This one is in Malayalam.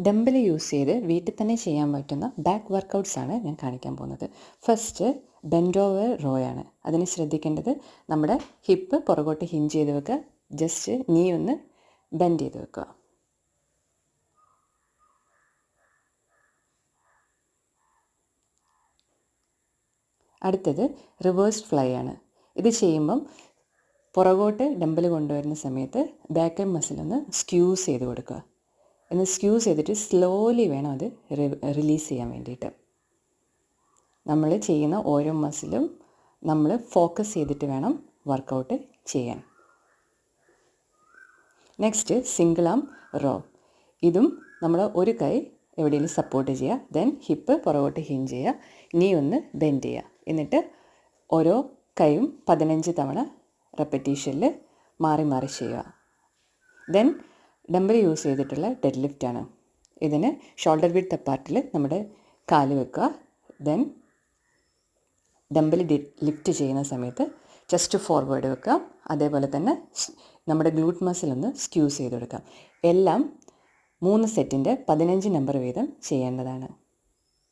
ഡംബൽ യൂസ് ചെയ്ത് വീട്ടിൽ തന്നെ ചെയ്യാൻ പറ്റുന്ന ബാക്ക് വർക്കൗട്ട്സ് ആണ് ഞാൻ കാണിക്കാൻ പോകുന്നത്. ഫസ്റ്റ് ബെൻഡ് ഓവർ റോ ആണ്. അതിന് ശ്രദ്ധിക്കേണ്ടത് നമ്മുടെ ഹിപ്പ് പുറകോട്ട് ഹിഞ്ച് ചെയ്ത് വെക്കുക. ജസ്റ്റ് നീ ഒന്ന് ബെൻഡ് ചെയ്ത് വെക്കുക. അടുത്തത് റിവേഴ്സ് ഫ്ലൈ ആണ്. ഇത് ചെയ്യുമ്പം പുറകോട്ട് ഡംബൽ കൊണ്ടുവരുന്ന സമയത്ത് ബാക്ക് മസിൽ ഒന്ന് സ്ക്യൂസ് ചെയ്ത് കൊടുക്കുക. എന്ന് സ്ക്യൂസ് ചെയ്തിട്ട് സ്ലോലി വേണം അത് റിലീസ് ചെയ്യാൻ വേണ്ടിയിട്ട്. നമ്മൾ ചെയ്യുന്ന ഓരോ മസിലും നമ്മൾ ഫോക്കസ് ചെയ്തിട്ട് വേണം വർക്കൗട്ട് ചെയ്യാൻ. നെക്സ്റ്റ് സിംഗിൾ ആം റോ. ഇതും നമ്മൾ ഒരു കൈ എവിടെയെങ്കിലും സപ്പോർട്ട് ചെയ്യുക. ദെൻ ഹിപ്പ് പുറകോട്ട് ഹിഞ്ച് ചെയ്യുക. നീ ഒന്ന് ബെൻഡ് ചെയ്യുക. എന്നിട്ട് ഓരോ കൈയും 15 തവണ റെപ്പറ്റീഷനിൽ മാറി മാറി ചെയ്യുക. ദെൻ ഡംബൽ യൂസ് ചെയ്തിട്ടുള്ള ഡെഡ് ലിഫ്റ്റാണ്. ഇതിന് ഷോൾഡർ വിഡ്ത്ത് അപ്പാർട്ടിൽ നമ്മുടെ കാല് വെക്കുക. ദെൻ ഡംബൽ ലിഫ്റ്റ് ചെയ്യുന്ന സമയത്ത് ചെസ്റ്റ് ഫോർവേഡ് വെക്കുക. അതേപോലെ തന്നെ നമ്മുടെ ഗ്ലൂട്ട് മസിൽ ഒന്ന് സ്ക്യൂസ് ചെയ്ത് കൊടുക്കാം. എല്ലാം 3 സെറ്റിൻ്റെ 15 നമ്പർ വീതം ചെയ്യേണ്ടതാണ്.